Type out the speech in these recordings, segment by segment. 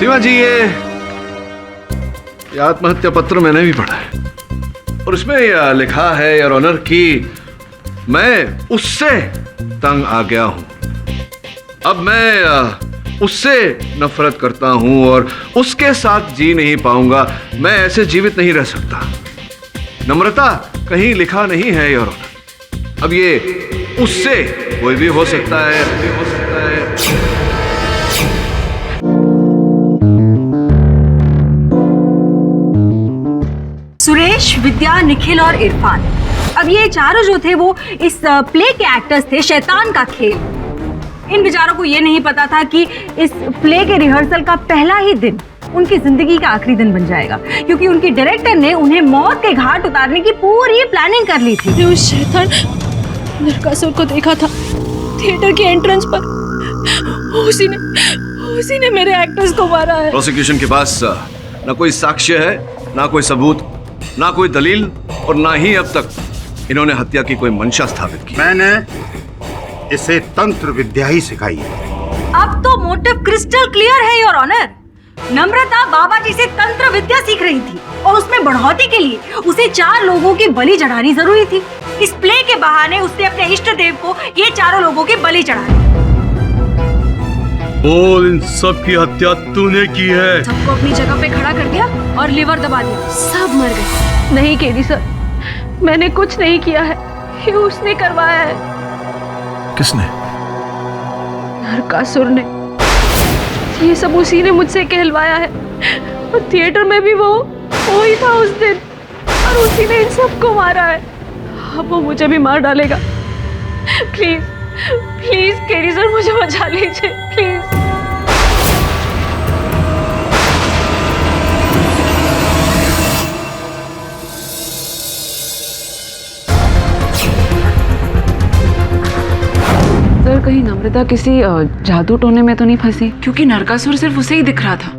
सीमा जी, ये आत्महत्या पत्र मैंने भी पढ़ा है और उसमें यह लिखा है योर ऑनर कि मैं उससे तंग आ गया हूं। अब मैं उससे नफरत करता हूं और उसके साथ जी नहीं पाऊंगा। मैं ऐसे जीवित नहीं रह सकता। नम्रता कहीं लिखा नहीं है योर ऑनर। अब ये उससे कोई भी हो सकता है, सुरेश, विद्या, निखिल और इरफान, अब ये चारों जो थे वो इस प्ले के एक्टर्स थे, शैतान का खेल। इन बेचारों को ये नहीं पता था कि इस प्ले के रिहर्सल का पहला ही दिन उनकी जिंदगी का आखिरी दिन बन जाएगा, क्योंकि उनकी डायरेक्टर ने उन्हें मौत के घाट उतारने की पूरी प्लानिंग कर ली थी। उस शैतान नरकासुर को देखा था थिएटर के एंट्रेंस पर। उसी ने मेरे एक्टर्स को मारा है। प्रोसिक्यूशन के पास ना कोई साक्ष्य है, ना कोई सबूत, ना कोई दलील और ना ही अब तक इन्होंने हत्या की कोई मंशा स्थापित की। मैंने इसे तंत्र विद्या ही सिखाई है। अब तो मोटिव क्रिस्टल क्लियर है योर ऑनर। नम्रता बाबा जी से तंत्र विद्या सीख रही थी और उसमें बढ़ोतरी के लिए उसे 4 लोगों की बलि चढ़ानी जरूरी थी। इस प्ले के बहाने उसने अपने इष्ट देव को ये 4 लोगों की बलि चढ़ाई। बोल, इन सब की हत्या तूने की है। सबको अपनी जगह पे खड़ा कर दिया और लिवर दबा दिया, सब मर गए। नहीं केडी सर, मैंने कुछ नहीं किया है, ये उसने करवाया है। किसने? नरकासुर ने। ये सब उसी ने मुझसे कहलवाया है और थिएटर में भी वो ही था उस दिन और उसी ने इन सबको मारा है। अब वो मुझे भी मार डालेगा। प्लीज प्लीज केडी सर, मुझे बचा लीजिए प्लीज। सर, कहीं नम्रता किसी जादू टोने में तो नहीं फंसी? क्योंकि नरकासुर सिर्फ उसे ही दिख रहा था।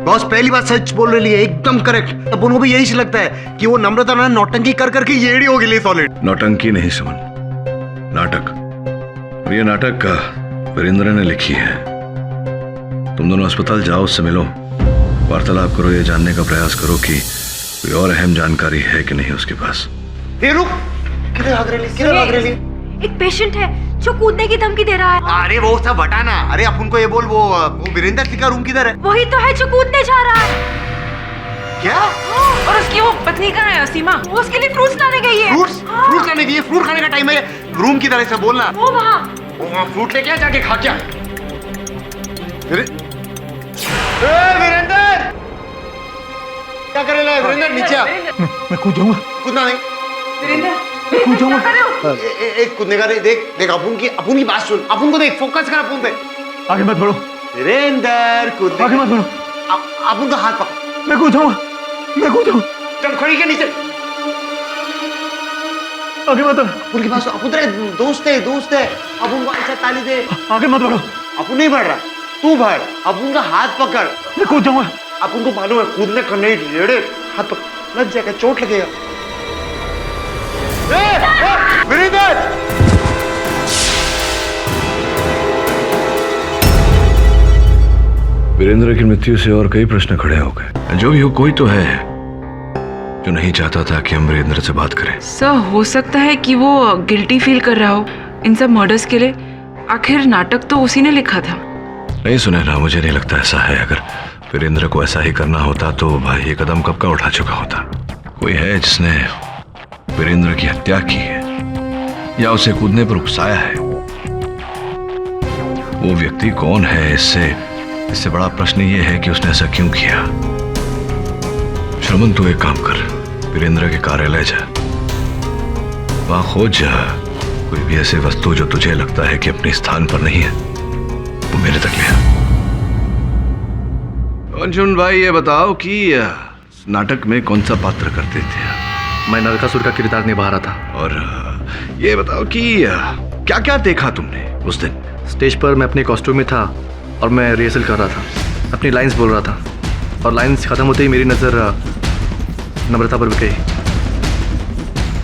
बॉस पहली बात सच बोल रही है, एकदम करेक्ट। अब उनको भी यही से लगता है कि वो नम्रता ना नौटंकी कर करके येड़ी हो गई सॉलिड। नौटंकी नहीं सुमन, नाटक। और ये नाटक वीरेंद्र ने लिखी है। तुम दोनों अस्पताल जाओ, उससे मिलो, वार्तालाप करो, ये जानने का प्रयास करो कि कोई और अहम जानकारी है कि नहीं उसके पास। रुक, किधर भाग रही? एक पेशेंट है जो कूदने की धमकी दे रहा है। अरे वो सब हटाना। अरे अपन को ये बोल, वो वीरेंद्र सिंह का रूम किधर है? वही तो है जो कूदने जा रहा है। क्या? और उसकी वो पत्नी कहाँ है? सीमा, वो उसके लिए फ्रूट्स लाने गई है। फ्रूट्स लाने गई है? फ्रूट खाने का टाइम है। रूम किधर है से बोलना। वो वहाँ फ्रूट लेके आ, जाके खा क्या? वीरेंद्र क्या करे ला? वीरेंद्र नीचे आ। मैं कूद जाऊंगा। कूदना नहीं। कूद जाऊंगा। एक कूदने का नहीं। देख अपन की बात सुन। अपन को देख, फोकस कर अपन पे। आगे मत बढ़ो वीरेंद्र, कूदने आगे मत बढ़ो। अपन का हाथ पकड़। मैं कूद जाऊंगा। चल खड़ी के नीचे। आगे मत बढ़ो। उनके पास अपन दोस्त है। अपन को ऐसा ताली दे। आगे मत बढ़ो। अपन नहीं बढ़ रहा, तू बढ़। अपन का हाथ पकड़। मैं कूद जाऊंगा। अपन को मालूम है कूदने का नहीं, रेड़े हाथ पकड़, लग जाएगा, चोट लगेगा। वीरेंद्र! वीरेंद्र की मृत्यु से और कई प्रश्न खड़े हो गए। जो भी हो, कोई तो है जो नहीं चाहता था कि हम वीरेंद्र से बात करें। सर, हो सकता है कि वो गिल्टी फील कर रहा हो इन सब मर्डर्स के लिए। आखिर नाटक तो उसी ने लिखा था। नहीं सुनहरा, मुझे नहीं लगता ऐसा है। अगर वीरेंद्र को ऐसा ही करना होता तो भाई ये कदम कब का उठा चुका होता। कोई है जिसने वीरेंद्र की हत्या की है या उसे कूदने पर उकसाया है। वो व्यक्ति कौन है, इससे बड़ा प्रश्न ये है कि उसने ऐसा क्यों किया। श्रमन, तू एक काम कर, वीरेंद्र के कार्यालय जा, वहां खोज कोई भी ऐसी वस्तु जो तुझे लगता है कि अपने स्थान पर नहीं है, वो मेरे तक ले आ। अर्जुन भाई, ये बताओ कि नाटक में कौन सा पात्र करते थे? मैं नरकासुर का किरदार निभा रहा था। और ये बताओ कि क्या क्या देखा तुमने उस दिन? स्टेज पर मैं अपने कॉस्ट्यूम में था और मैं रिहर्सल कर रहा था, अपनी लाइंस बोल रहा था और लाइंस खत्म होते ही मेरी नज़र नम्रता पर भी गई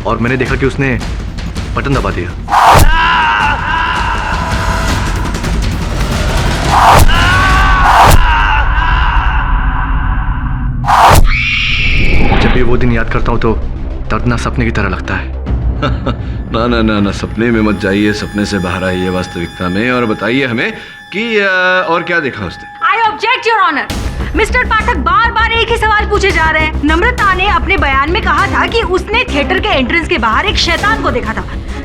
और मैंने देखा कि उसने बटन दबा दिया। याद करता हूँ तो दर्दनाक सपने की तरह लगता है। ना ना ना ना, सपने में मत जाइए, सपने से बाहर आइए वास्तविकता में और बताइए हमें कि और क्या देखा उसने। I object your honour. Mister Pathak बार बार एक ही सवाल पूछे जा रहे हैं। नम्रता ने अपने बयान में कहा था कि उसने थिएटर के एंट्रेंस के बाहर एक शैतान को देखा था,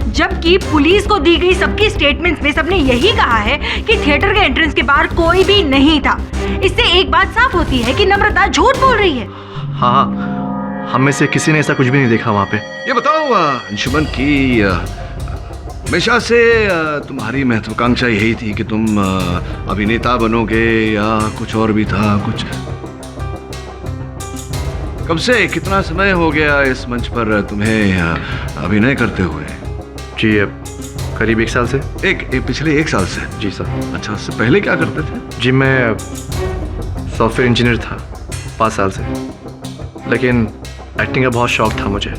जबकि पुलिस को दी गई सबकी स्टेटमेंट्स में सबने यही कहा है कि थिएटर के एंट्रेंस के बाहर कोई भी नहीं था। इससे एक बात साफ होती है कि नम्रता झूठ बोल रही है। हाँ, हम में से किसी ने ऐसा कुछ भी नहीं देखा वहाँ पे। ये बताओ अंशुमन की हमेशा से तुम्हारी महत्वाकांक्षा यही थी कि तुम अभिनेता बनोगे या कुछ और भी था? कुछ कब से, कितना समय हो गया इस मंच पर तुम्हें अभिनय करते हुए? जी करीब 1 साल से। पिछले 1 साल से? जी सर। अच्छा, उससे पहले क्या करते थे? जी मैं सॉफ्टवेयर इंजीनियर था 5 साल से, लेकिन एक्टिंग का बहुत शौक था मुझे,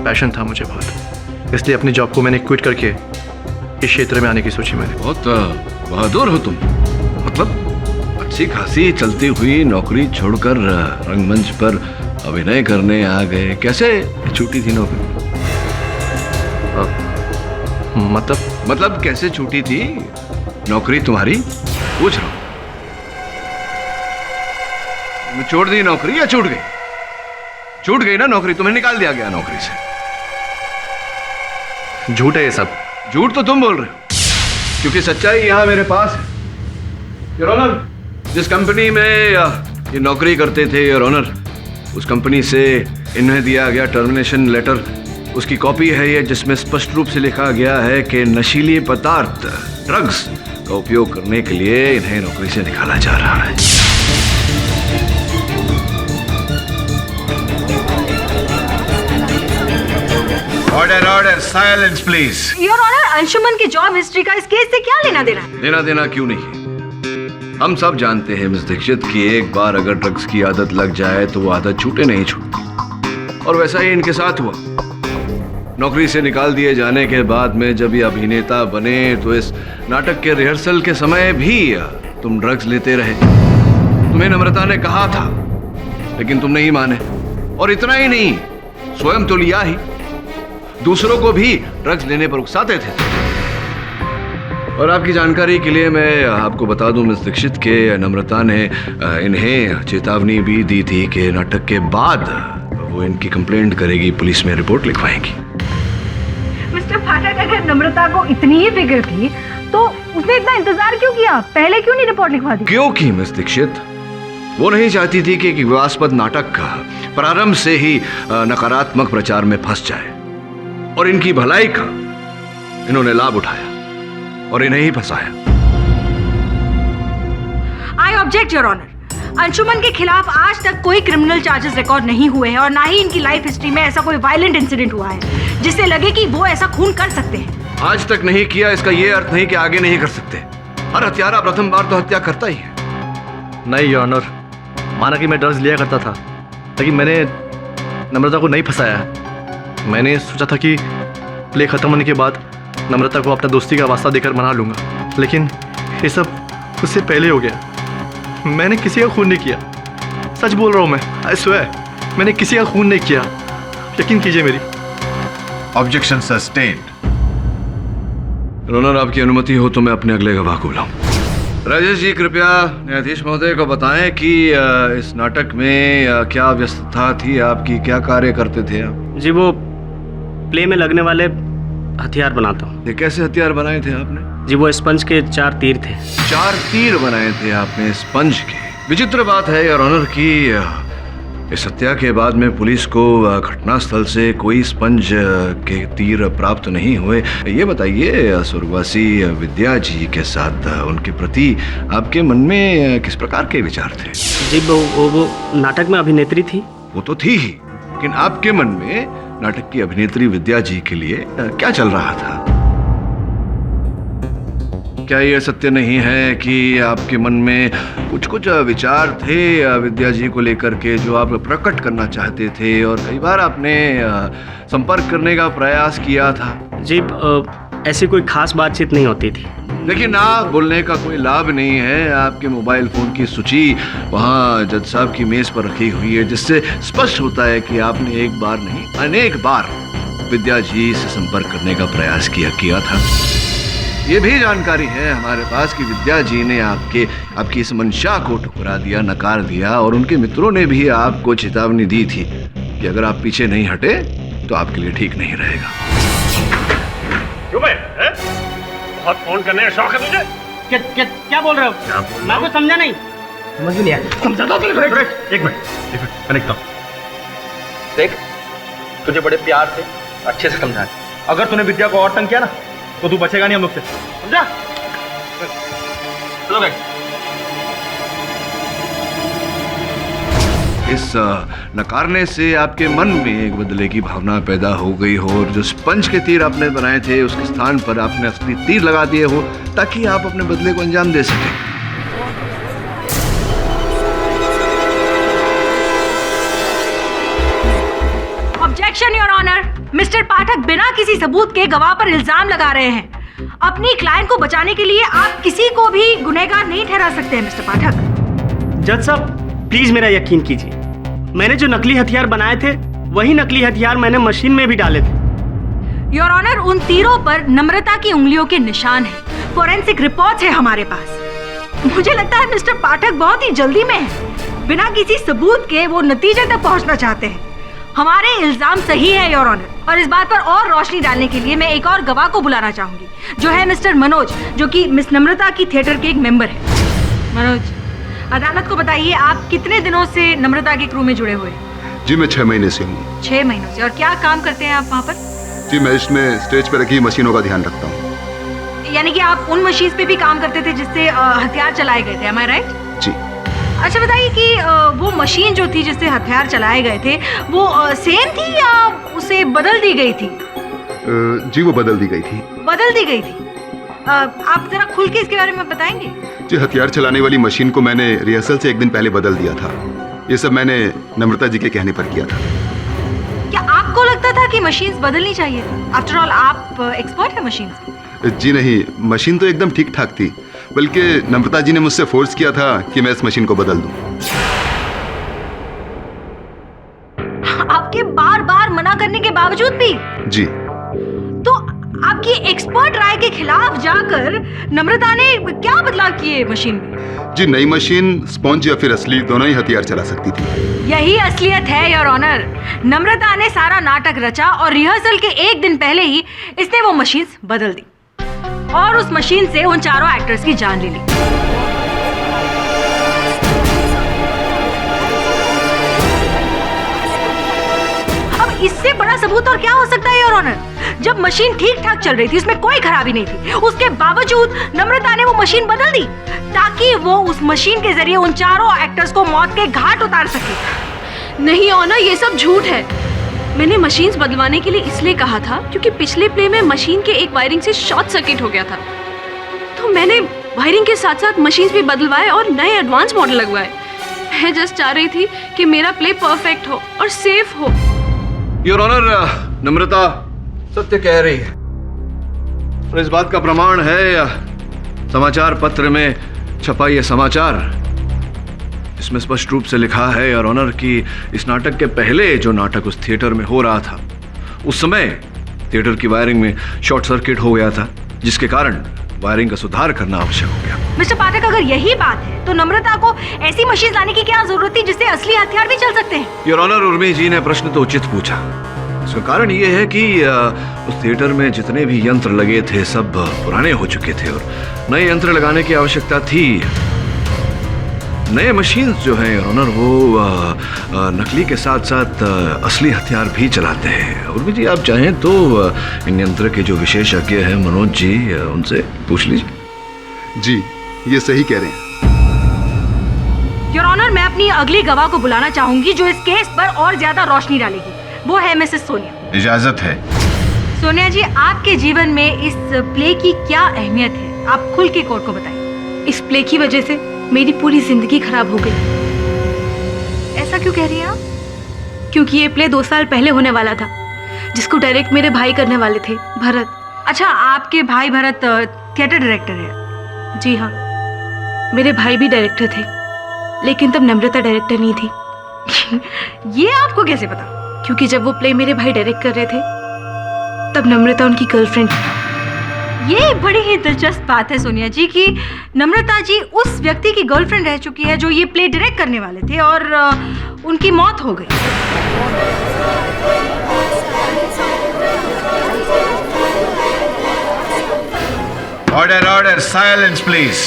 पैशन था मुझे बहुत, इसलिए अपनी जॉब को मैंने क्विट करके इस क्षेत्र में आने की सोची मैंने। बहुत बहादुर हो तुम। मतलब अच्छी खासी चलती हुई नौकरी छोड़कर रंगमंच पर अभिनय करने आ गए। कैसे छूटी थी नौकरी? मतलब कैसे छूटी थी नौकरी तुम्हारी? पूछ रहा हूं। छोड़ दी नौकरी या छूट गई? छूट गई ना नौकरी, तुम्हें निकाल दिया गया नौकरी से। झूठ है ये सब। झूठ तो तुम बोल रहे हो, क्योंकि सच्चाई यहां मेरे पास है। योर ऑनर, जिस कंपनी में ये नौकरी करते थे योर ऑनर, उस कंपनी से इन्हें दिया गया टर्मिनेशन लेटर, उसकी कॉपी है ये, जिसमें स्पष्ट रूप से लिखा गया है कि नशीली पदार्थ ड्रग्स का उपयोग करने के लिए इन्हें नौकरी से निकाला जा रहा है। Order, silence please. Your honour, Anshuman की जॉब हिस्ट्री का इस केस से क्या लेना देना? लेना देना क्यों नहीं? हम सब जानते हैं मिस दीक्षित कि एक बार अगर ड्रग्स की आदत लग जाए तो वो आदत छूटे नहीं छूटती, और वैसा ही इनके साथ हुआ। नौकरी से निकाल दिए जाने के बाद में जब ये अभिनेता बने तो इस नाटक के रिहर्सल के समय भी तुम ड्रग्स लेते रहे। तुम्हें नम्रता ने कहा था, लेकिन तुम नहीं माने। और इतना ही नहीं, स्वयं तो लिया ही, दूसरों को भी ड्रग्स लेने पर उकसाते थे। और आपकी जानकारी के लिए मैं आपको बता दूं मिस दीक्षित के नम्रता ने इन्हें चेतावनी भी दी थी कि नाटक के बाद वो इनकी कंप्लेंट करेगी, पुलिस में रिपोर्ट लिखवाएंगी। मिस्टर पाठक, अगर नम्रता को इतनी ही फिक्र थी तो उसने इतना इंतजार क्यों किया? पहले क्यों नहीं रिपोर्ट लिखवा दी? क्योंकि मिस दीक्षित वो नहीं चाहती थी कि विवादास्पद नाटक का प्रारंभ से ही नकारात्मक प्रचार में फंस जाए, और इनकी भलाई का इन्होंने लाभ उठाया और इन्हें ही फंसाया। I object your honour. Anshuman के खिलाफ आज तक कोई क्रिमिनल चार्जेस रिकॉर्ड नहीं हुए हैं, और ना ही इनकी लाइफ हिस्ट्री में ऐसा कोई वायलेंट इंसिडेंट हुआ है जिससे लगे कि वो ऐसा खून कर सकते हैं। आज तक नहीं किया, इसका ये अर्थ नहीं कि आगे नहीं कर सकते। हर हत्यारा प्रथम बार तो हत्या करता ही है। नहीं योर ऑनर, माना कि मैं ड्रग्स लिया करता था, लेकिन मैंने नम्रता को नहीं फंसाया। मैंने सोचा था कि प्ले ख़त्म होने के बाद नम्रता को अपना दोस्ती का वास्ता देकर मना लूँगा, लेकिन ये सब उससे पहले हो गया। मैंने किसी का खून नहीं किया, सच बोल रहा हूँ मैं, आई स्वेयर, मैंने किसी का खून नहीं किया, यकीन कीजिए मेरी। Objection sustained. ऑनर, आपकी अनुमति हो तो मैं अपने अगले गवाह को बुलाऊं। राजेश जी, कृपया न्यायाधीश महोदय को बताएं कि इस नाटक में क्या व्यस्तता थी आपकी, क्या कार्य करते थे आप? जी वो प्ले में लगने वाले हथियार बनाता हूँ। ये कैसे हथियार बनाए थे आपने? जी वो स्पंज के 4 तीर थे। 4 तीर बनाए थे आपने स्पंज के? विचित्र बात है योर ऑनर कि इस हत्या के बाद में पुलिस को घटनास्थल से कोई स्पंज के तीर प्राप्त नहीं हुए। ये बताइए, स्वर्गवासी विद्या जी के साथ उनके प्रति आपके मन में किस प्रकार के विचार थे? जी वो नाटक में अभिनेत्री थी। वो तो थी ही, लेकिन आपके मन में नाटक की अभिनेत्री विद्या जी के लिए क्या चल रहा था? क्या यह सत्य नहीं है कि आपके मन में कुछ विचार थे विद्या जी को लेकर के जो आप प्रकट करना चाहते थे, और कई बार आपने संपर्क करने का प्रयास किया था? जी ऐसी कोई खास बातचीत नहीं होती थी। देखिए, ना बोलने का कोई लाभ नहीं है। आपके मोबाइल फोन की सूची वहाँ जज साहब की मेज पर रखी हुई है, जिससे स्पष्ट होता है कि आपने एक बार नहीं अनेक बार विद्या जी से संपर्क करने का प्रयास किया था। ये भी जानकारी है हमारे पास कि विद्या जी ने आपकी इस मंशा को ठुकरा दिया, नकार दिया, और उनके मित्रों ने भी आपको चेतावनी दी थी कि अगर आप पीछे नहीं हटे तो आपके लिए ठीक नहीं रहेगा। क्यों भाई? बहुत फोन करने का शौक है तुझे? क्या बोल रहे हो? मैं कुछ समझा नहीं। समझ भी नहीं आया। समझा दो। एक मिनट कनेक्ट करो। देख, तुझे बड़े प्यार से अच्छे से समझाया। अगर तूने विद्या को और तंग किया ना तो तू बचेगा नहीं हम लोग से, समझा? चलो भाई। इस नकारने से आपके मन में एक बदले की भावना पैदा हो गई हो, और जो स्पंज के तीर आपने बनाए थे उसके स्थान पर आपने असली तीर लगा दिए हो, ताकि आप अपने बदले को अंजाम दे सकें। Objection your honour. Mister Pathak बिना किसी सबूत के गवाह पर इल्जाम लगा रहे हैं। अपनी क्लाइंट को बचाने के लिए आप किसी को भी गुनहगार नहीं ठहरा सकते हैं मिस्टर पाठक। जज साहब, प्लीज मेरा यकीन कीजिए। मैंने जो नकली हथियार बनाए थे वही नकली हथियार मैंने मशीन में भी डाले थे। योर ऑनर, उन तीरों पर नम्रता की उंगलियों के निशान हैं। फोरेंसिक रिपोर्ट्स है हमारे पास। मुझे लगता है मिस्टर पाठक बहुत ही जल्दी में है। बिना किसी सबूत के वो नतीजे तक पहुंचना चाहते हैं। हमारे इल्जाम सही है योर ऑनर, और इस बात पर और रोशनी डालने के लिए मैं एक और गवाह को बुलाना चाहूंगी, जो है मिस्टर मनोज, जो कि मिस नम्रता की थिएटर के एक मेंबर है। मनोज, अदालत को बताइए, आप कितने दिनों से नम्रता के क्रू में जुड़े हुए हैं? जी मैं 6 महीने से हूँ। 6 महीनों से। और क्या काम करते हैं आप वहाँ पर? जी मैं इसमें स्टेज पर रखी मशीनों का ध्यान रखता हूँ। यानी कि आप उन मशीन पे भी काम करते थे जिससे हथियार चलाए गए थे, am I right? जी। अच्छा बताइए कि वो मशीन जो थी जिससे हथियार चलाए गए थे वो सेम थी या उसे बदल दी गई थी? जी वो बदल दी गई थी। बदल दी गई थी। आप जरा खुल के इसके बारे में बताएंगे? जी हथियार चलाने वाली मशीन को मैंने रिहर्सल से एक दिन पहले बदल दिया था। ये सब मैंने नम्रता जी के कहने पर किया था। क्या आपको लगता था कि मशीन्स बदलनी चाहिए? आफ्टर ऑल आप एक्सपर्ट हैं मशीन्स की। जी नहीं, मशीन तो एकदम ठीक ठाक थी, बल्कि नम्रता जी ने मुझसे फोर्स किया था कि मैं इस मशीन को बदल दूं। आपके बार बार मना करने के बावजूद भी? जी। तो आपकी एक्सपर्ट राय के खिलाफ जाकर नम्रता ने क्या बदलाव किए मशीन में? जी नई मशीन स्पॉन्ज या फिर असली दोनों ही हथियार चला सकती थी। यही असलियत है योर ऑनर। नम्रता ने सारा नाटक रचा और रिहर्सल के एक दिन पहले ही इसने वो मशीन बदल दी और उस मशीन से उन चारों एक्टर्स की जान ले ली। अब इससे बड़ा सबूत और क्या हो सकता है योर ऑनर? जब मशीन ठीक ठाक चल रही थी, उसमें कोई खराबी नहीं थी, उसके बावजूद नम्रता ने वो मशीन बदल दी ताकि वो उस मशीन के जरिए उन चारों एक्टर्स को मौत के घाट उतार सके। नहीं ऑनर, ये सब झूठ है। मैंने मशीन्स बदलवाने के लिए इसलिए कहा था क्योंकि पिछले प्ले में मशीन के एक वायरिंग से शॉर्ट सर्किट हो गया था, तो मैंने वायरिंग के साथ साथ मशीन्स भी बदलवाए और नए एडवांस मॉडल लगवाए। मैं जस्ट चाह रही थी कि मेरा प्ले परफेक्ट हो और सेफ हो। योर ऑनर, नम्रता सत्य कह रही है और इस बात का प्रमाण है समाचार पत्र में छपा ये समाचार। इसमें स्पष्ट रूप से लिखा है योर ऑनर कि इस नाटक के पहले जो नाटक उस थिएटर में हो रहा था, उस समय थिएटर की वायरिंग में शॉर्ट सर्किट हो गया था, जिसके कारण वायरिंग का सुधार करना आवश्यक हो गया। मिस्टर पाठक, अगर यही बात है तो नम्रता को ऐसी मशीन लाने की क्या जरूरत थी जिससे असली हथियार भी चल सकते हैं? योर ऑनर, उर्मी जी ने प्रश्न तो उचित पूछा। इसका कारण ये है कि उस थिएटर में जितने भी यंत्र लगे थे सब पुराने हो चुके थे और नए यंत्र लगाने की आवश्यकता थी। नए मशीन्स जो हैं योर ऑनर वो नकली के साथ साथ असली हथियार भी चलाते हैं। उर्मी जी, आप चाहें तो इन यंत्र के जो विशेषज्ञ हैं मनोज जी, उनसे पूछ लीजिए। जी ये सही कह रहे हैं। योर ऑनर, मैं अपनी अगली गवाह को बुलाना चाहूंगी जो इस केस पर और ज्यादा रोशनी डालेगी। वो है मिसेस सोनिया। इजाजत है। सोनिया जी, आपके जीवन में इस प्ले की क्या अहमियत है? आप खुल के कोर्ट को बताइए। इस प्ले की वजह से मेरी पूरी जिंदगी खराब हो गई। ऐसा क्यों कह रही हैं आप? क्योंकि ये प्ले 2 साल पहले होने वाला था, जिसको डायरेक्ट मेरे भाई करने वाले थे, भरत। अच्छा, आपके भाई भरत थिएटर डायरेक्टर है। जी हाँ, मेरे भाई भी डायरेक्टर थे, लेकिन तब नम्रता डायरेक्टर नहीं थी। ये आपको कैसे पता? क्योंकि जब वो प्ले मेरे भाई डायरेक्ट कर रहे थे तब नम्रता उनकी गर्लफ्रेंड थी। ये बड़ी ही दिलचस्प बात है सोनिया जी कि नम्रता जी उस व्यक्ति की गर्लफ्रेंड रह चुकी है जो ये प्ले डायरेक्ट करने वाले थे और उनकी मौत हो गई। Order order silence please.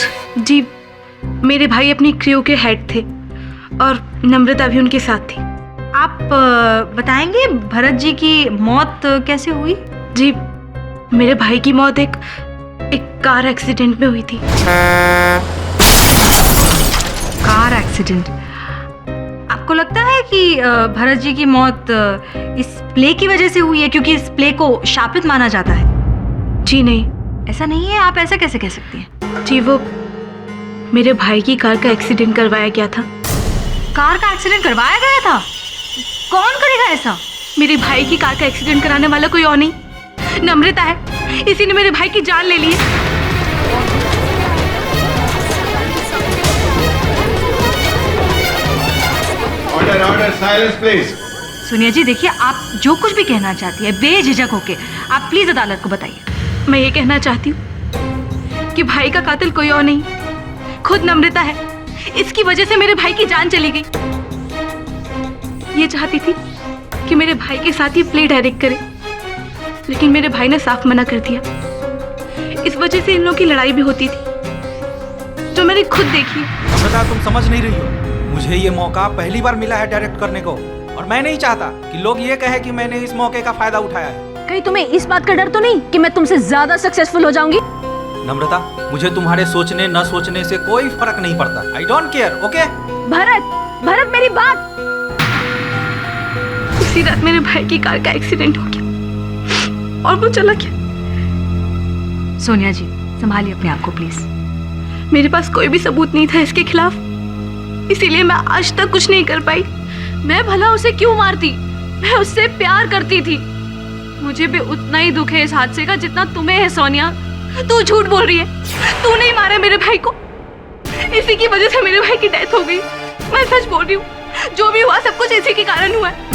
जी, मेरे भाई अपनी क्रू के हेड थे और नम्रता भी उनके साथ थी। आप बताएंगे भरत जी की मौत कैसे हुई? जी, मेरे भाई की मौत एक कार एक्सीडेंट में हुई थी। Car accident? आपको लगता है कि भरत जी की मौत इस प्ले की वजह से हुई है क्योंकि इस प्ले को शापित माना जाता है? जी नहीं, ऐसा नहीं है। आप ऐसा कैसे कह सकती हैं? जी, वो मेरे भाई की कार का एक्सीडेंट करवाया गया था। कार का एक्सीडेंट करवाया गया था? कौन करेगा ऐसा? मेरे भाई की कार का एक्सीडेंट कराने वाला कोई और नहीं, नम्रता है। इसी ने मेरे भाई की जान ले ली है। Order order silence please. Sonia ji देखिए, आप जो कुछ भी कहना चाहती है बेझिझक होके आप प्लीज अदालत को बताइए। मैं ये कहना चाहती हूँ कि भाई का कातिल कोई और नहीं, खुद नम्रता है। इसकी वजह से मेरे भाई की जान चली गई। ये चाहती थी कि मेरे भाई के साथ ही प्ले डायरेक्ट करे, लेकिन मेरे भाई ने साफ मना कर दिया। इस वजह से इन लोगों की लड़ाई भी होती थी, जो मैंने खुद देखी। नम्रता, तुम समझ नहीं रही हो। मुझे ये मौका पहली बार मिला है डायरेक्ट करने को, और मैं नहीं चाहता कि लोग ये कहे कि मैंने इस मौके का फायदा उठाया है। कहीं तुम्हें इस बात का डर तो नहीं कि मैं तुमसे ज्यादा सक्सेसफुल हो जाऊंगी? नम्रता, मुझे तुम्हारे सोचने न सोचने से कोई फर्क नहीं पड़ता। I don't care, okay? Bharat, मेरी बात। उसी रात मेरे भाई की कार का एक्सीडेंट हो गया और वो चला गया। सोनिया जी संभालिए अपने आप को प्लीज। मेरे पास कोई भी सबूत नहीं था इसके खिलाफ, इसीलिए मैं आज तक कुछ नहीं कर पाई। मैं भला उसे क्यों मारती? मैं उससे प्यार करती थी। मुझे भी उतना ही दुख है इस हादसे का जितना तुम्हें है सोनिया। तू झूठ बोल रही है, तू नहीं मारा मेरे भाई को। इसी की वजह से मेरे भाई की डेथ हो गई। मैं सच बोल रही हूँ, जो भी हुआ सब कुछ इसी के कारण हुआ है।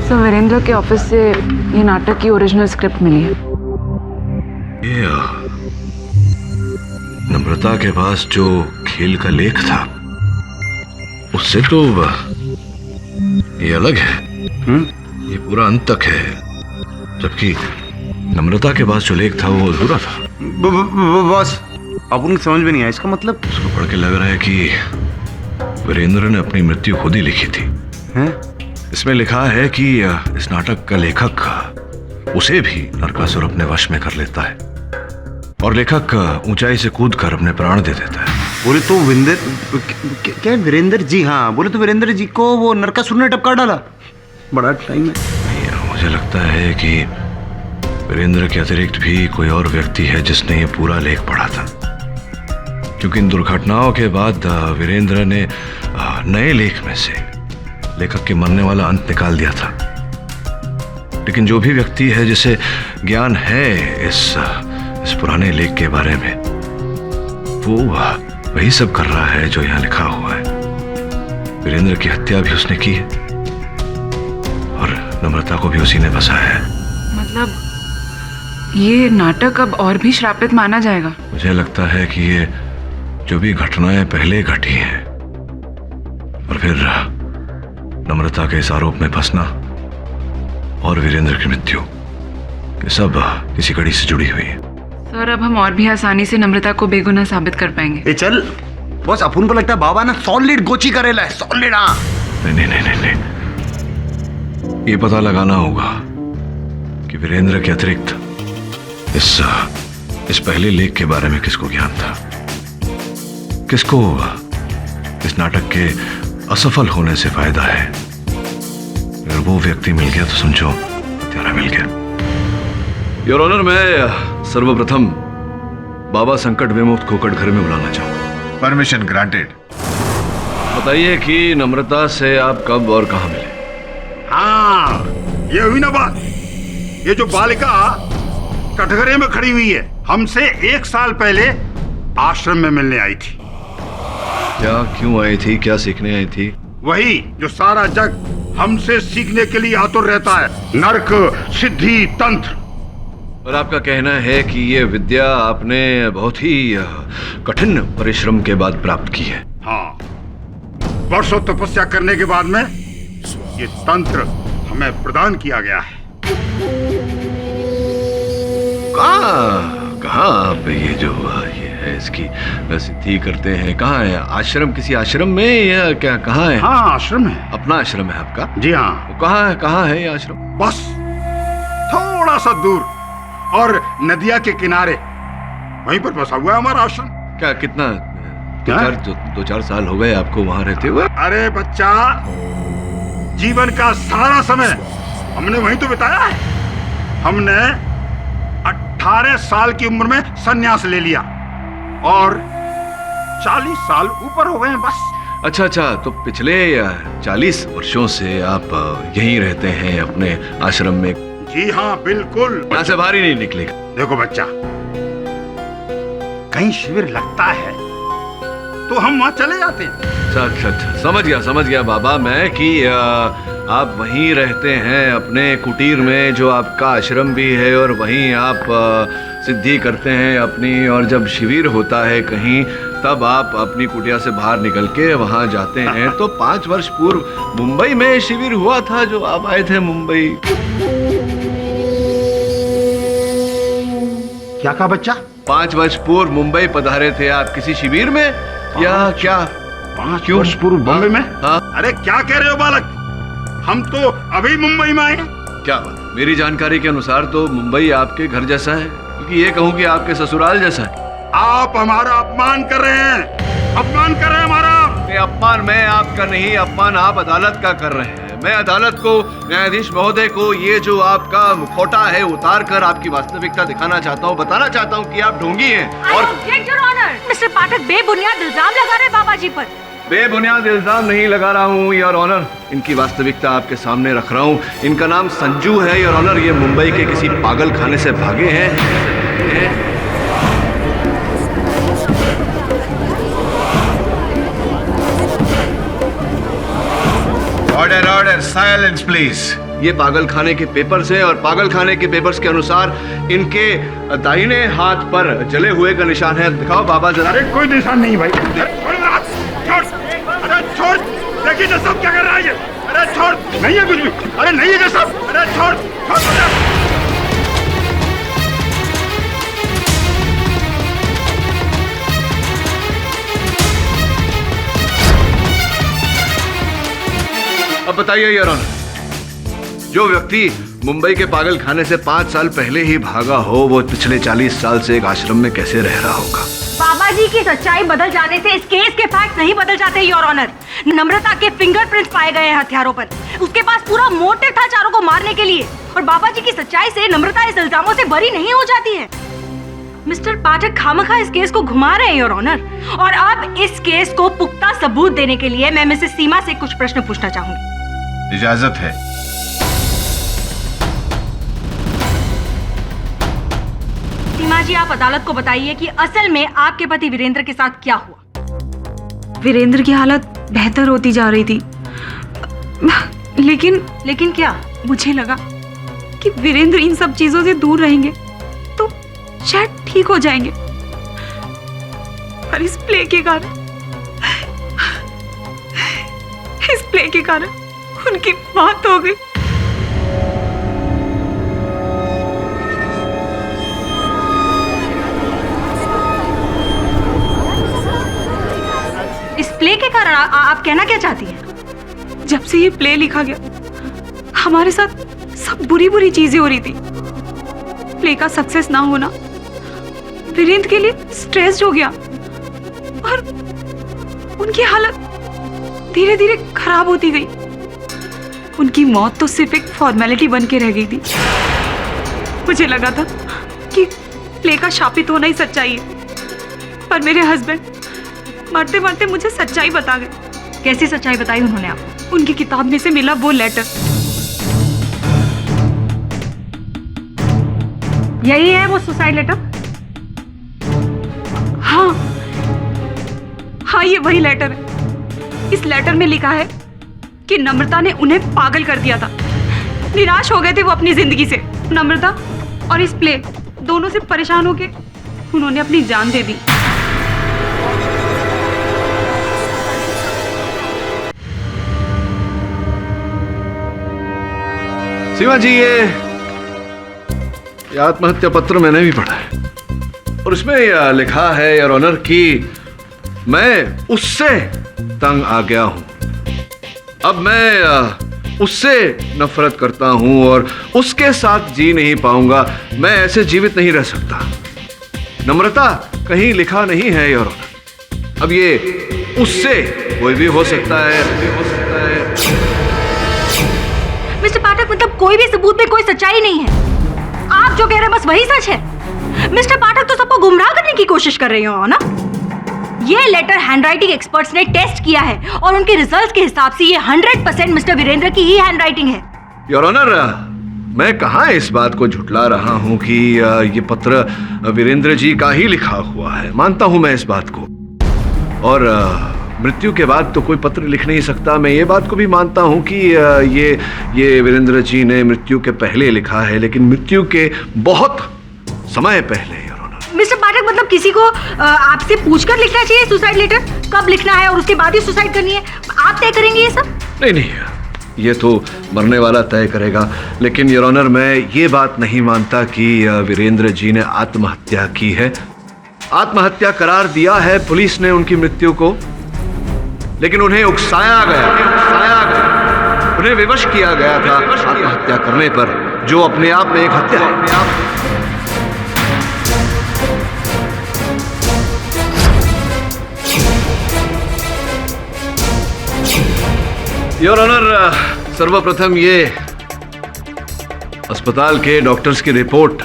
सर, वीरेंद्र के ऑफिस से ये नाटक की ओरिजिनल स्क्रिप्ट मिली है। ये नम्रता के पास जो खेल का लेख था उससे तो ये अलग है। ये पूरा अंत तक है, जबकि नम्रता के पास जो लेख था वो अधूरा था। बस अब उनको समझ में नहीं आया इसका मतलब। उसको पढ़ के लग रहा है कि वीरेंद्र ने अपनी मृत्यु खुद ही लिखी थी। हैं? इसमें लिखा है कि इस नाटक का लेखक उसे भी नरकासुर अपने वश में कर लेता है और लेखक ऊंचाई से कूदकर अपने प्राण दे देता है। बोले तो क्या वीरेंद्र जी? हाँ, बोले तो वीरेंद्र जी को वो नरकासुर ने टपका डाला। बड़ा टाइम है। मुझे लगता है कि वीरेंद्र के अतिरिक्त भी कोई और व्यक्ति है जिसने ये पूरा लेख पढ़ा था, क्योंकि इन दुर्घटनाओं के बाद वीरेंद्र ने नए लेख में से लेखक के मरने वाला अंत निकाल दिया था। लेकिन जो भी व्यक्ति है जिसे ज्ञान है इस पुराने लेख के बारे में, वो वही सब कर रहा है जो यहाँ लिखा हुआ है। वीरेंद्र की हत्या भी उसने की है और नम्रता को भी उसी ने बसाया है। मतलब ये नाटक अब और भी श्रापित माना जाएगा? मुझे लगता है कि ये जो भी घटनाएं पहले घटी हैं और फिर नम्रता के इस आरोप में फंसना और वीरेंद्र की मृत्यु, ये सब किसी कड़ी से जुड़ी हुई है। सर, अब हम और भी आसानी से नम्रता को बेगुनाह साबित कर पाएंगे। ए चल बस, अपन को लगता है बाबा ना सॉलिड गोची करेला है। सॉलिड। हाँ, नहीं, ये पता लगाना होगा कि वीरेंद्र के अतिरिक्त इस पहले लेख के बारे में किसको ज्ञान था, किसको इस नाटक के असफल होने से फायदा है। अगर वो व्यक्ति मिल गया तो समझो हत्यारा मिल गया। योर ऑनर, मैं सर्वप्रथम बाबा संकट विमुक्त खोकट घर में बुलाना चाहूंगा। Permission granted. बताइए कि नम्रता से आप कब और कहां मिले? हाँ, ये हुई ना बात। ये जो बालिका कटघरे में खड़ी हुई है हमसे 1 साल पहले आश्रम में मिलने आई थी। क्या, क्यों आई थी, क्या सीखने आई थी? वही जो सारा जग हमसे सीखने के लिए आतुर रहता है, नर्क, सिद्धि, तंत्र। और आपका कहना है कि ये विद्या आपने बहुत ही कठिन परिश्रम के बाद प्राप्त की है? हाँ, वर्षों तपस्या करने के बाद में ये तंत्र हमें प्रदान किया गया है। कहाँ आप ये जो ये है इसकी सिद्धि करते हैं? कहाँ है आश्रम? किसी आश्रम में या क्या, कहाँ है? हाँ, आश्रम है। अपना आश्रम है आपका? जी हाँ। कहाँ है ये आश्रम? बस थोड़ा सा दूर और नदिया के किनारे, वहीं पर बसा हुआ है हमारा आश्रम। क्या, कितना, 2-4 साल हो गए आपको वहां रहते हुए? अरे बच्चा, जीवन का सारा समय हमने वहीं तो बिताया है। हमने 18 साल की उम्र में संन्यास ले लिया और 40 साल ऊपर हो गए हैं बस। अच्छा, तो पिछले 40 वर्षों से आप यहीं रहते हैं अपने आश्रम में? जी हाँ, बिल्कुल। यहाँ से बाहर ही नहीं निकलेगा? देखो बच्चा, कहीं शिविर लगता है तो हम वहां चले जाते हैं। अच्छा, समझ गया बाबा मैं कि आप वहीं रहते हैं अपने कुटीर में, जो आपका आश्रम भी है, और वहीं आप सिद्धि करते हैं अपनी, और जब शिविर होता है कहीं तब आप अपनी कुटिया से बाहर निकल के वहां जाते हैं। तो 5 वर्ष पूर्व मुंबई में शिविर हुआ था जो आप आए थे मुंबई। क्या कहा बच्चा? 5 वर्ष पूर्व मुंबई पधारे थे आप किसी शिविर में या क्या? 5 वर्ष पूर्व बॉम्बे में? हाँ। अरे क्या कह रहे हो बालक, हम तो अभी मुंबई में आए हैं। क्या बात? मेरी जानकारी के अनुसार तो मुंबई आपके घर जैसा है, क्योंकि ये कहूँ कि आपके ससुराल जैसा है। आप हमारा अपमान कर रहे हैं, अपमान कर रहे हैं हमारा। अपमान मैं आपका नहीं, अपमान आप अदालत का कर रहे हैं। मैं अदालत को, न्यायाधीश महोदय को ये जो आपका मुखौटा है उतार कर आपकी वास्तविकता दिखाना चाहता हूँ, बताना चाहता हूँ कि आप ढोंगी हैं। और मिस्टर पाठक बेबुनियाद इल्जाम लगा रहे बाबा जी पर। बेबुनियाद इल्जाम नहीं लगा रहा हूँ योर ऑनर, इनकी वास्तविकता आपके सामने रख रहा हूँ। इनका नाम संजू है योर ऑनर। ये मुंबई के किसी पागल खाने से भागे हैं। Order, silence please. ये पागल खाने के पेपर्स हैं, और पागल खाने के पेपर्स के अनुसार इनके दाहिने हाथ पर जले हुए का निशान है। दिखाओ बाबा जरा। अरे कोई निशान नहीं भाई। अरे छोड़, देखिए जसब क्या कर रहा है ये। अरे छोड़, नहीं है कुछ भी। अरे नहीं है जसब, अरे छोड़। अब बताइए योर ऑनर, जो व्यक्ति मुंबई के पागल खाने से 5 साल पहले ही भागा हो, वो पिछले 40 साल से एक आश्रम में कैसे रह रहा होगा? बाबा जी की सच्चाई बदल जाने से इस केस के फैक्ट नहीं बदल जाते योर ऑनर। नम्रता के फिंगरप्रिंट्स पाए गए हैं हथियारों पर। उसके पास पूरा मोटिव था चारों को मारने के लिए, और बाबा जी की सच्चाई से नम्रता इस इल्जामों से बरी नहीं हो जाती है। मिस्टर पाठक खामखा इस केस को घुमा रहे हैं योर ऑनर, और अब इस केस को पुख्ता सबूत देने के लिए मैं मिसेस सीमा से कुछ प्रश्न पूछना चाहूंगी। इजाजत है। सीमा जी, आप अदालत को बताइए कि असल में आपके पति वीरेंद्र के साथ क्या हुआ? वीरेंद्र की हालत बेहतर होती जा रही थी, लेकिन क्या? मुझे लगा कि वीरेंद्र इन सब चीजों से दूर रहेंगे तो शायद ठीक हो जाएंगे, पर इस प्ले के कारण उनकी मौत हो गई। इस प्ले के कारण आप कहना क्या चाहती हैं? जब से ये प्ले लिखा गया, हमारे साथ सब बुरी चीजें हो रही थी। प्ले का सक्सेस ना होना वीरेंद्र के लिए स्ट्रेस्ड हो गया, और उनकी हालत धीरे धीरे खराब होती गई। उनकी मौत तो सिर्फ एक फॉर्मेलिटी बन के रह गई थी। मुझे लगा था कि प्ले का शापित होना ही सच्चाई है, पर मेरे हस्बैंड मरते मरते मुझे सच्चाई बता गए। कैसी सच्चाई बताई उन्होंने आपको? उनकी किताब में से मिला वो लेटर यही है वो सुसाइड लेटर? हाँ हाँ, ये वही लेटर है। इस लेटर में लिखा है कि नम्रता ने उन्हें पागल कर दिया था। निराश हो गए थे वो अपनी जिंदगी से। नम्रता और इस प्ले दोनों से परेशान होके उन्होंने अपनी जान दे दी। सीमा जी, ये आत्महत्या पत्र मैंने भी पढ़ा है और उसमें यह लिखा है योर ऑनर कि मैं उससे तंग आ गया हूं। अब मैं उससे नफरत करता हूं और उसके साथ जी नहीं पाऊंगा। मैं ऐसे जीवित नहीं रह सकता। नम्रता कहीं लिखा नहीं है योर ऑनर। अब ये उससे कोई भी हो सकता है, मिस्टर पाठक, मतलब कोई भी सबूत में कोई सच्चाई नहीं है। आप जो कह रहे हैं बस वही सच है। मिस्टर पाठक तो सबको गुमराह करने की कोशिश कर रहे हो ना। ये लेटर हैंडराइटिंग एक्सपर्ट्स ने टेस्ट किया है और उनके रिजल्ट्स के हिसाब से ये 100% मिस्टर वीरेंद्र की ही हैंडराइटिंग है। योर ऑनर, मैं कहाँ इस बात को झुठला रहा हूं कि ये पत्र वीरेंद्र जी का ही लिखा हुआ है। मानता हूं मैं इस बात को, और मृत्यु के बाद तो कोई पत्र लिख नहीं सकता। मैं ये बात को भी मानता हूं कि ये वीरेंद्र जी ने मृत्यु के पहले लिखा है, लेकिन मृत्यु के बहुत समय पहले। मिस्टर पाठक, मतलब किसी को आपसे पूछकर लिखना चाहिए सुसाइड लेटर, कब लिखना है और उसके बाद ही सुसाइड करनी है? आप तय करेंगे ये सब? नहीं, ये तो मरने वाला तय करेगा। लेकिन योर ऑनर, मैं ये बात नहीं मानता कि वीरेंद्र जी ने आत्महत्या की है। आत्महत्या करार दिया है पुलिस ने उनकी मृत्यु को, लेकिन उन्हें उकसाया गया, उन्हें विवश किया गया था आत्महत्या करने पर, जो अपने आप में एक हत्या है। योर ऑनर, सर्वप्रथम ये अस्पताल के डॉक्टर्स की रिपोर्ट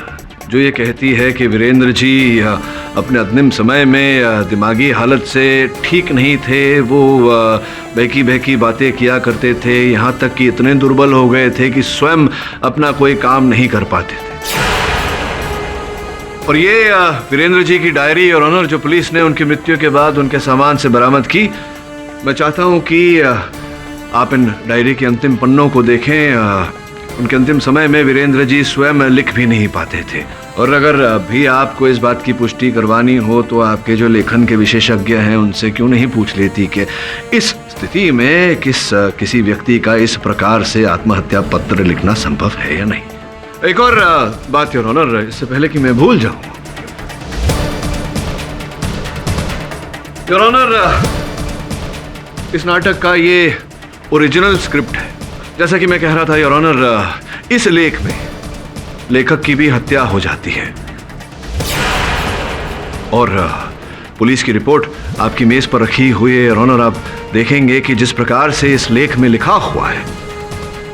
जो ये कहती है कि वीरेंद्र जी अपने अंतिम समय में दिमागी हालत से ठीक नहीं थे। वो बहकी बहकी बातें किया करते थे, यहाँ तक कि इतने दुर्बल हो गए थे कि स्वयं अपना कोई काम नहीं कर पाते थे। और ये वीरेंद्र जी की डायरी और ऑनर जो पुलिस ने उनकी मृत्यु के बाद उनके सामान से बरामद की, मैं चाहता हूँ कि आप इन डायरी के अंतिम पन्नों को देखें। उनके अंतिम समय में वीरेंद्र जी स्वयं लिख भी नहीं पाते थे। और अगर भी आपको इस बात की पुष्टि करवानी हो तो आपके जो लेखन के विशेषज्ञ हैं उनसे क्यों नहीं पूछ लेती कि इस स्थिति में किसी व्यक्ति का इस प्रकार से आत्महत्या पत्र लिखना संभव है या नहीं। एक और बात योर ऑनर, इससे पहले कि मैं भूल जाऊं, योर ऑनर, इस नाटक का ये ओरिजिनल स्क्रिप्ट है। जैसा कि मैं कह रहा था योर ऑनर, इस लेख में लेखक की भी हत्या हो जाती है और पुलिस की रिपोर्ट आपकी मेज पर रखी हुई है योर ऑनर। आप देखेंगे कि जिस प्रकार से इस लेख में लिखा हुआ है,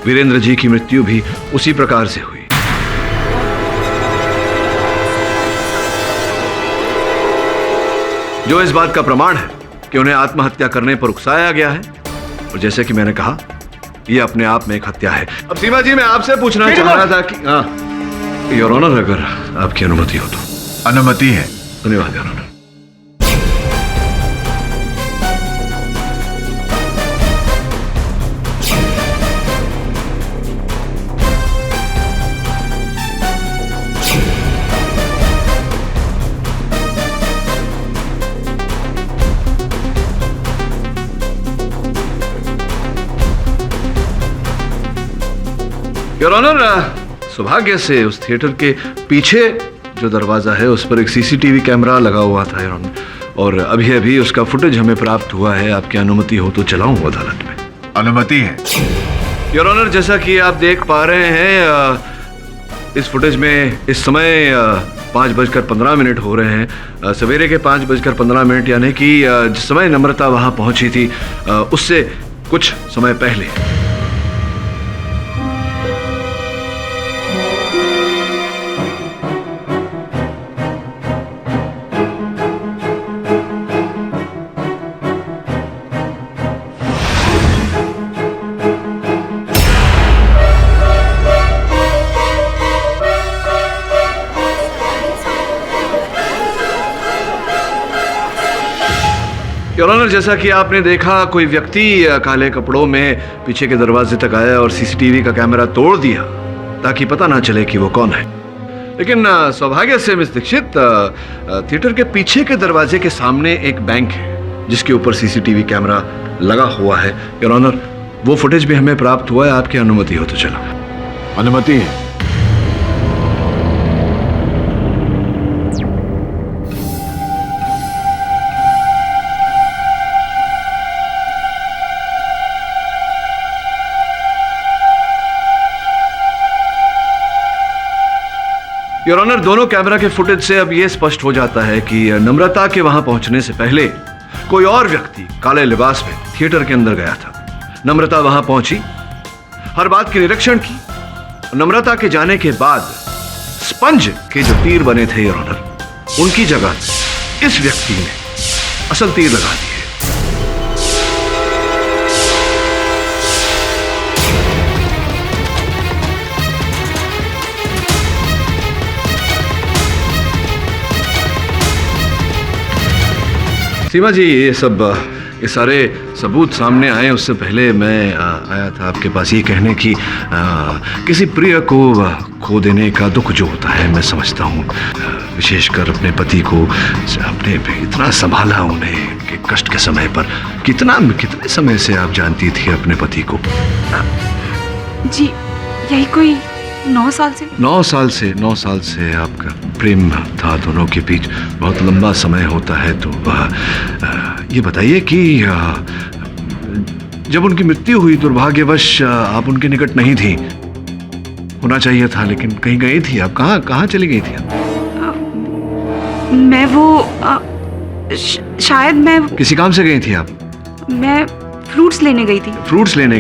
वीरेंद्र जी की मृत्यु भी उसी प्रकार से हुई। जो इस बात का प्रमाण है कि उन्हें आत्महत्या करने पर उकसाया गया है, और जैसे कि मैंने कहा, यह अपने आप में एक हत्या है। अब सीमा जी, मैं आपसे पूछना चाह रहा था कि योर ऑनर, अगर आपकी अनुमति हो तो। अनुमति है। धन्यवाद योर ऑनर। योर ऑनर, सौभाग्य से उस थिएटर के पीछे जो दरवाजा है उस पर एक सीसीटीवी कैमरा लगा हुआ था योर ऑनर, और अभी अभी उसका फुटेज हमें प्राप्त हुआ है। आपकी अनुमति हो तो चलाऊं अदालत में? अनुमति है योर ऑनर। जैसा कि आप देख पा रहे हैं, इस फुटेज में इस समय 5:15 हो रहे हैं, सवेरे के 5:15, यानी कि जिस समय नम्रता वहां पहुंची थी उससे कुछ समय पहले। योर ऑनर, जैसा कि आपने देखा, कोई व्यक्ति काले कपड़ों में पीछे के दरवाजे तक आया और सीसीटीवी का कैमरा तोड़ दिया ताकि पता ना चले कि वो कौन है। लेकिन सौभाग्य से मिस दीक्षित, थिएटर के पीछे के दरवाजे के सामने एक बैंक है जिसके ऊपर सीसीटीवी कैमरा लगा हुआ है। योर ऑनर, वो फुटेज भी हमें प्राप्त हुआ है। आपकी अनुमति हो तो चलो। अनुमति है। योर ऑनर, दोनों कैमरा के फुटेज से अब यह स्पष्ट हो जाता है कि नम्रता के वहां पहुंचने से पहले कोई और व्यक्ति काले लिबास में थिएटर के अंदर गया था। नम्रता वहां पहुंची, हर बात की निरीक्षण की। नम्रता के जाने के बाद स्पंज के जो तीर बने थे योर ऑनर, उनकी जगह इस व्यक्ति ने असल तीर लगा दिए। सीमा जी, ये सारे सबूत सामने आए उससे पहले मैं आया था आपके पास ये कहने की किसी प्रिय को खो देने का दुख जो होता है मैं समझता हूँ, विशेषकर अपने पति को आपने इतना संभाला, उन्हें उनके कष्ट के समय पर। कितने समय से आप जानती थी अपने पति को? जी यही कोई 9 साल से। 9 साल से आपका प्रेम था दोनों के बीच। बहुत लंबा समय होता है। तो ये बताइए कि जब उनकी मृत्यु हुई, दुर्भाग्यवश आप उनके निकट नहीं थी। होना चाहिए था, लेकिन कहीं गई थी आप? कहाँ चली गई थी आप? मैं वो शायद मैं किसी काम से गई थी आप? मैं फ्रूट्स लेने गई थी। फ्रूट्स लेने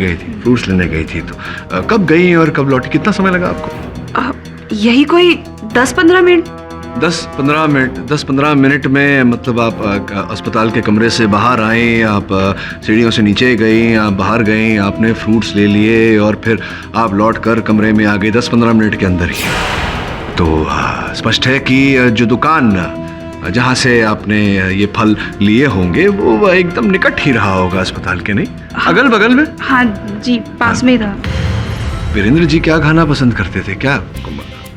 गई थी। तो कब गई और कब लौटी? कितना समय लगा आपको? यही कोई 10-15 मिनट। 10-15 मिनट में मतलब आप अस्पताल के कमरे से बाहर आए, आप सीढ़ियों से नीचे गई, आप बाहर गई, आपने फ्रूट्स ले लिए और फिर आप लौट कर कमरे में आ गए 10-15 मिनट के अंदर ही। तो स्पष्ट है कि जो दुकान जहाँ से आपने ये फल लिए होंगे वो एकदम निकट ही रहा होगा अस्पताल के, नहीं? अगल बगल में? हाँ जी, पास में ही था। वीरेंद्र जी क्या खाना पसंद करते थे? क्या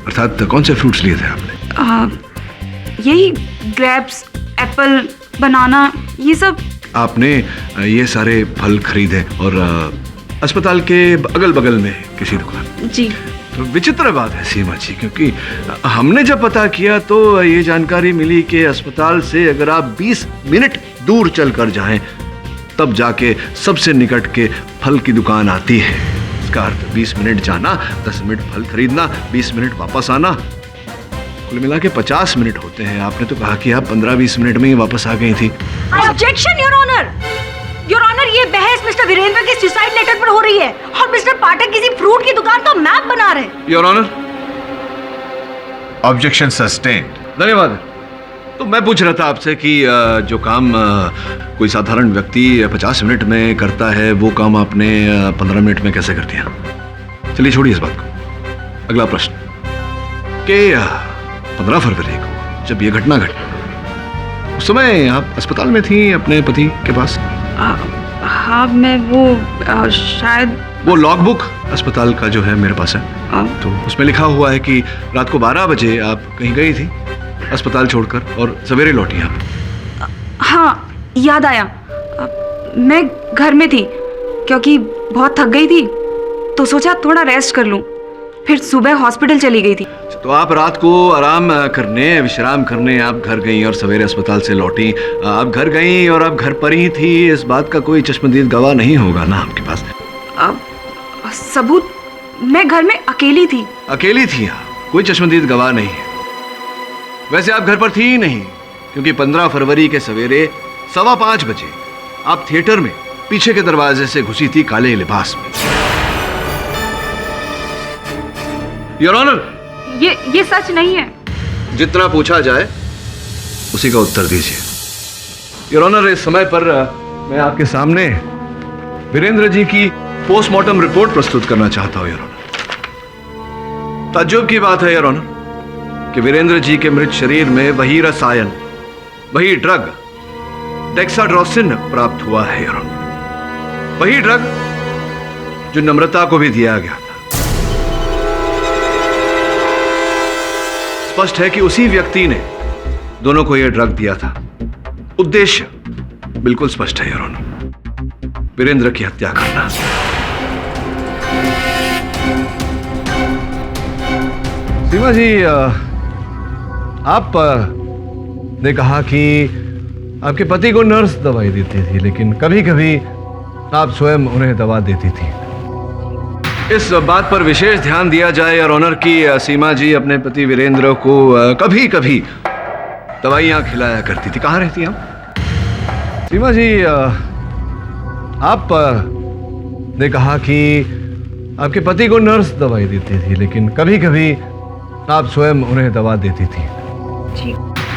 अर्थात कौन से फ्रूट्स लिए थे आपने? यही ग्रेप्स, एप्पल, बनाना, ये सब। आपने ये सारे फल खरीदे और अस्पताल के अगल बगल में किसी दुकान? जी। तो विचित्र बात है सीमा जी, क्योंकि हमने जब पता किया तो ये जानकारी मिली कि अस्पताल से अगर आप 20 मिनट दूर चलकर जाएं तब जाके सबसे निकट के फल की दुकान आती है। इसका अर्थ 20 मिनट जाना, 10 मिनट फल खरीदना, 20 मिनट वापस आना, कुल मिला के 50 मिनट होते हैं। आपने तो कहा कि आप 15-20 मिनट में ही वापस आ गई थी। Objection your honour. Your honour, ये बहस मिस्टर वीरेंद्र के सुसाइड लेटर पर हो रही है और मिस्टर पाठक किसी फ्रूट की दुकान का मैप बना रहे हैं। Your honour, objection sustained. धन्यवाद। तो मैं पूछ रहा था आपसे कि जो काम कोई साधारण व्यक्ति 50 मिनट में करता है वो काम आपने 15 मिनट में कैसे कर दिया? चलिए छोड़िए इस बात को। अगला प्रश्न कि 15 फरवरी को जब ये घटना घटी उस समय आप अस्पताल में थी अपने पति के पास? हाँ, मैं वो शायद वो लॉगबुक अस्पताल का जो है मेरे पास है, तो उसमें लिखा हुआ है कि रात को 12 बजे आप कहीं गई थी अस्पताल छोड़कर और सवेरे लौटी आप। हाँ, याद आया। मैं घर में थी क्योंकि बहुत थक गई थी, तो सोचा थोड़ा रेस्ट कर लूं। फिर सुबह हॉस्पिटल चली गई थी। तो आप रात को आराम करने, विश्राम करने आप घर गई और सवेरे अस्पताल से लौटी। आप घर गई और आप घर पर ही थी, इस बात का कोई चश्मदीद गवाह नहीं होगा ना आपके पास? सबूत, मैं घर में अकेली थी। अकेली थी? कोई चश्मदीद गवाह नहीं है। वैसे आप घर पर थी ही नहीं, क्योंकि 15 फरवरी के सवेरे 5:15 बजे आप थिएटर में पीछे के दरवाजे से घुसी थी काले लिबास में। योर ऑनर, ये सच नहीं है। जितना पूछा जाए उसी का उत्तर दीजिए। योर ऑनर, इस समय पर मैं आपके सामने वीरेंद्र जी की पोस्टमार्टम रिपोर्ट प्रस्तुत करना चाहता हूं। योर ऑनर, ताज्जुब की बात है योर ऑनर कि वीरेंद्र जी के मृत शरीर में वही रसायन, वही ड्रग डेक्साड्रोसिन प्राप्त हुआ है योर ऑनर। वही ड्रग जो नम्रता को भी दिया गया था। स्पष्ट है कि उसी व्यक्ति ने दोनों को यह ड्रग दिया था। उद्देश्य बिल्कुल स्पष्ट है योर ऑनर, वीरेंद्र की हत्या करना। सीमा जी, आप ने कहा कि आपके पति को नर्स दवाई देती थी, लेकिन कभी कभी आप स्वयं उन्हें दवा देती थी। इस बात पर विशेष ध्यान दिया जाए और ऑनर की सीमा जी अपने पति वीरेंद्र को कभी कभी दवाइयां खिलाया करती थी। कहाँ रहती हैं आप? सीमा जी, आप ने कहा कि आपके पति को नर्स दवाई देती थी, लेकिन कभी कभी आप स्वयं उन्हें दवा देती थी। जी।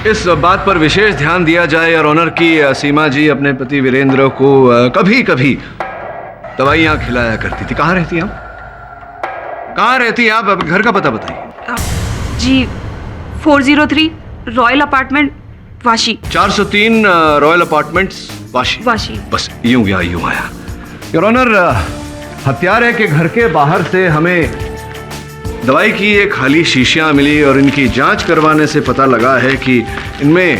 इस बात पर विशेष ध्यान दिया जाए और ऑनर की सीमा जी अपने पति वीरेंद्र को कभी कभी दवाइयां खिलाया करती थी। कहाँ रहती हैं आप? कहाँ रहती हैं आप? घर का पता बताइए। जी 403 royal apartment Vashi. 403 Royal Apartments Vashi. Vashi. बस यूं गया यूं आया। योर ऑनर, हत्यारे के घर के बाहर से हमें दवाई की एक खाली शीशियां मिली और इनकी जांच करवाने से पता लगा है कि इनमें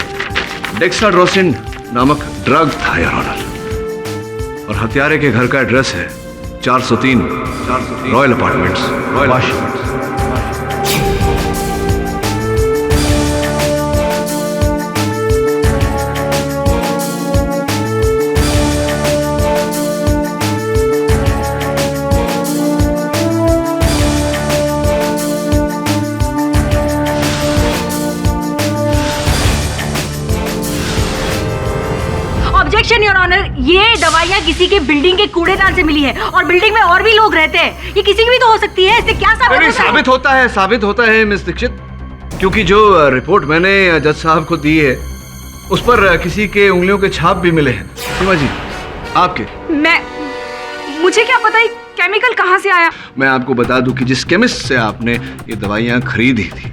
डेक्साड्रोसिन नामक ड्रग था योर ऑनर। और हत्यारे के घर का एड्रेस है 403 Royal Apartments Vashi. Objection your honour, ये दवाइयाँ किसी के बिल्डिंग के कूड़ेदान से मिली है और बिल्डिंग में और भी लोग रहते हैं। ये किसी की भी तो हो सकती है। इससे क्या साबित होता है मिस दीक्षित, क्योंकि जो रिपोर्ट मैंने जज साहब को दी है उस पर किसी के उंगलियों के छाप भी मिले हैं। सीमा जी, आपके। मुझे क्या पता है केमिकल कहाँ से आया? मैं आपको बता दूं कि जिस केमिस्ट से आपने ये दवाइयाँ खरीदी थी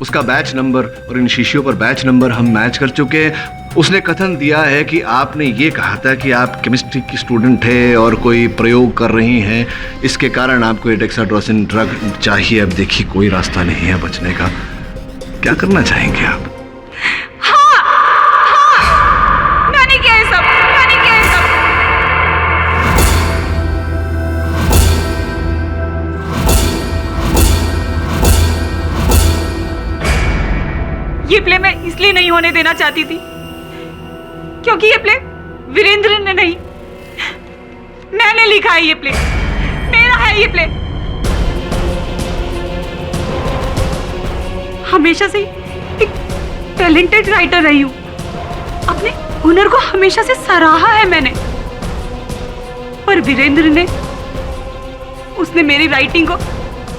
उसका बैच नंबर और इन शीशियों पर बैच नंबर हम मैच कर चुके हैं। उसने कथन दिया है कि आपने ये कहा था कि आप केमिस्ट्री की स्टूडेंट है और कोई प्रयोग कर रही हैं, इसके कारण आपको ये डेक्साड्रोसिन ड्रग चाहिए। अब देखिए कोई रास्ता नहीं है बचने का। क्या करना चाहेंगे आप? हाँ, मैंने किया ये सब, मैंने किया ये सब। ये प्ले मैं इसलिए नहीं होने देना चाहती थी क्योंकि ये प्ले वीरेंद्र ने नहीं, मैंने लिखा है। ये प्ले मेरा है। ये प्ले हमेशा से एक टैलेंटेड राइटर रही हूं। अपने हुनर को हमेशा से सराहा है मैंने, पर वीरेंद्र ने उसने मेरी राइटिंग को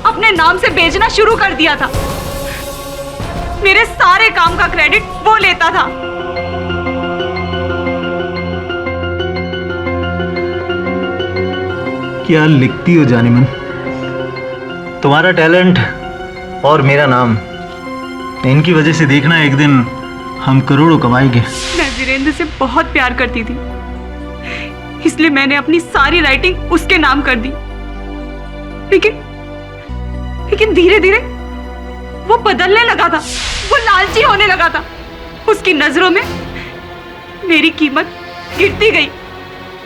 अपने नाम से बेचना शुरू कर दिया था। मेरे सारे काम का क्रेडिट वो लेता था। क्या लिखती हो जानिमन? तुम्हारा टैलेंट और मेरा नाम, इनकी वजह से देखना एक दिन हम करोड़ों कमाएंगे। मैं वीरेंद्र से बहुत प्यार करती थी, इसलिए मैंने अपनी सारी राइटिंग उसके नाम कर दी। लेकिन धीरे धीरे वो बदलने लगा था, वो लालची होने लगा था। उसकी नजरों में मेरी कीमत गिरती गई।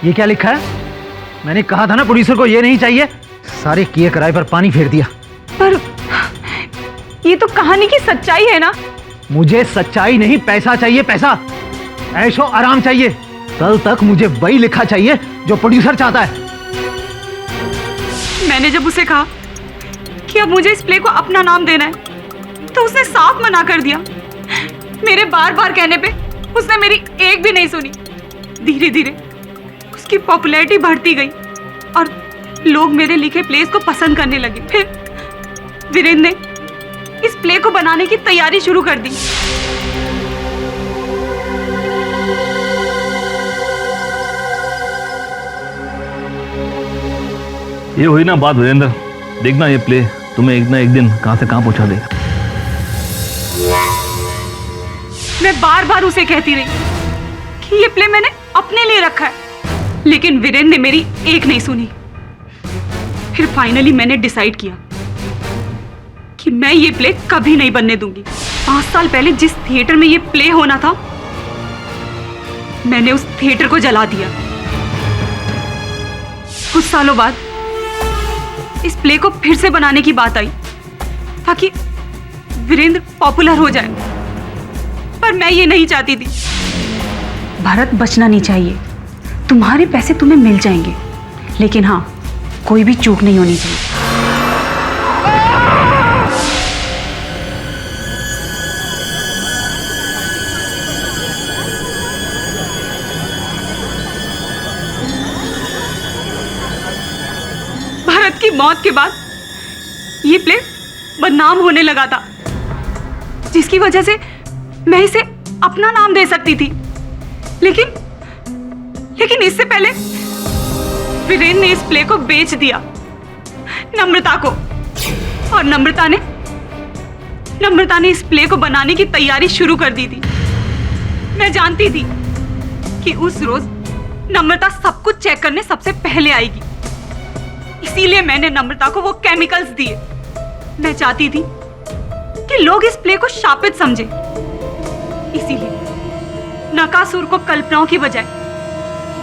ये क्या लिखा है? मैंने कहा था ना प्रोड्यूसर को ये नहीं चाहिए। सारे किए कराए पर पानी फेर दिया। पर ये तो कहानी की सच्चाई है ना। मुझे सच्चाई नहीं, पैसा चाहिए। पैसा, ऐशो आराम चाहिए। कल तक मुझे वही लिखा चाहिए जो प्रोड्यूसर चाहता है। मैंने जब उसे कहा कि अब मुझे इस प्ले को अपना नाम देना है तो उसने साफ मना कर दिया। मेरे बार बार कहने पे उसने मेरी एक भी नहीं सुनी। धीरे धीरे उसकी पॉपुलैरिटी बढ़ती गई और लोग मेरे लिखे प्लेस को पसंद करने लगे। फिर वीरेंद्र ने इस प्ले को बनाने की तैयारी शुरू कर दी। ये हुई ना बात वीरेंद्र, देखना ये प्ले तुम्हें एक ना एक दिन कहां से कहां पहुंचा देगा। मैं बार बार उसे कहती रही कि ये प्ले मैंने अपने लिए रखा है, लेकिन वीरेंद्र ने मेरी एक नहीं सुनी। फिर फाइनली मैंने डिसाइड किया कि मैं ये प्ले कभी नहीं बनने दूंगी। 5 साल पहले जिस थिएटर में ये प्ले होना था, मैंने उस थिएटर को जला दिया। कुछ सालों बाद इस प्ले को फिर से बनाने की बात आई ताकि वीरेंद्र पॉपुलर हो जाए, पर मैं ये नहीं चाहती थी। भरत, बचना नहीं चाहिए। तुम्हारे पैसे तुम्हें मिल जाएंगे, लेकिन हाँ, कोई भी चूक नहीं होनी चाहिए। भरत की मौत के बाद ये प्ले बदनाम होने लगा था, जिसकी वजह से मैं इसे अपना नाम दे सकती थी। लेकिन इससे पहले वीरेंद्र ने इस प्ले को बेच दिया नम्रता को, और नम्रता ने इस प्ले को बनाने की तैयारी शुरू कर दी थी। मैं जानती थी कि उस रोज नम्रता सब कुछ चेक करने सबसे पहले आएगी, इसीलिए मैंने नम्रता को वो केमिकल्स दिए। मैं चाहती थी कि लोग इस प्ले को शापित समझे, इसीलिए नकासुर को कल्पनाओं की बजाय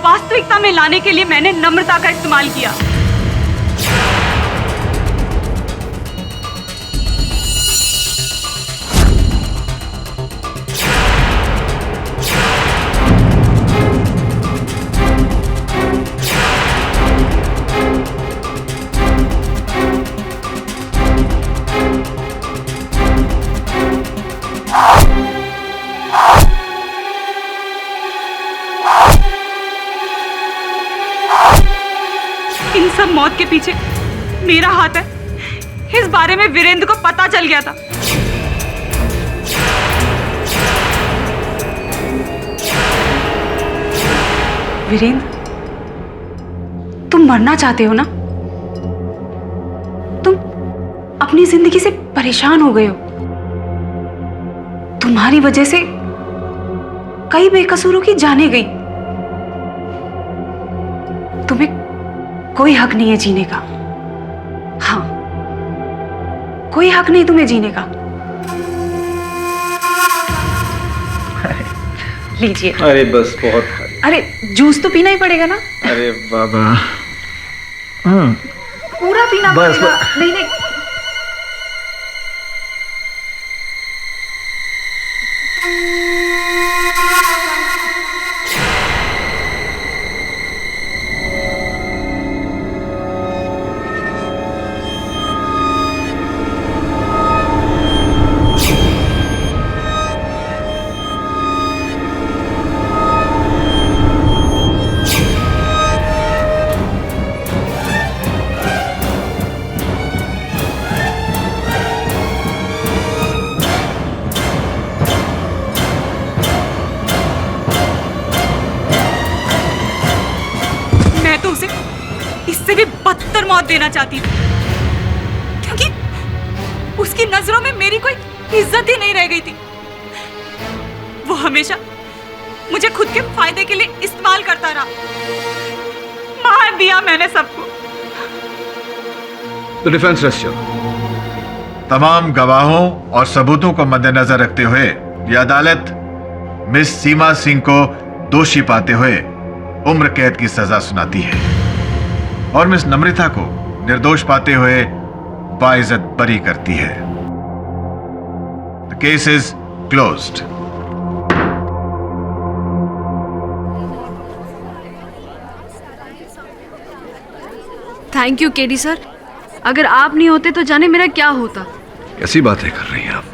वास्तविकता में लाने के लिए मैंने नम्रता का इस्तेमाल किया। इन सब मौत के पीछे मेरा हाथ है, इस बारे में वीरेंद्र को पता चल गया था। वीरेंद्र, तुम मरना चाहते हो ना? तुम अपनी जिंदगी से परेशान हो गए हो। तुम्हारी वजह से कई बेकसूरों की जानें गई। तुम्हें कोई हक नहीं है जीने का। हाँ, कोई हक नहीं तुम्हें जीने का। लीजिए। अरे बस बहुत। अरे जूस तो पीना ही पड़ेगा ना। अरे बाबा, पूरा पीना बस पड़ेगा। नहीं नहीं, इससे भी बदतर मौत देना चाहती थी, क्योंकि उसकी नजरों में मेरी कोई इज्जत ही नहीं रह गई थी। वो हमेशा मुझे खुद के फायदे के लिए इस्तेमाल करता रहा। मार दिया मैंने सबको। तो डिफेंस रेस्ट। तमाम गवाहों और सबूतों को मद्देनजर रखते हुए यह अदालत मिस सीमा सिंह को दोषी पाते हुए उम्र कैद की सजा सुनाती है और मिस नम्रता को निर्दोष पाते हुए बाइज्जत बरी करती है। The case is closed. Thank you KD sir, अगर आप नहीं होते तो जाने मेरा क्या होता। कैसी बातें कर रही हैं आप?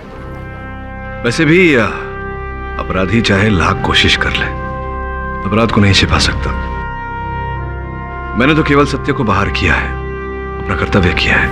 वैसे भी अपराधी चाहे लाख कोशिश कर ले, अपराध को नहीं छिपा सकता। मैंने तो केवल सत्य को बाहर किया है, अपना कर्तव्य किया है।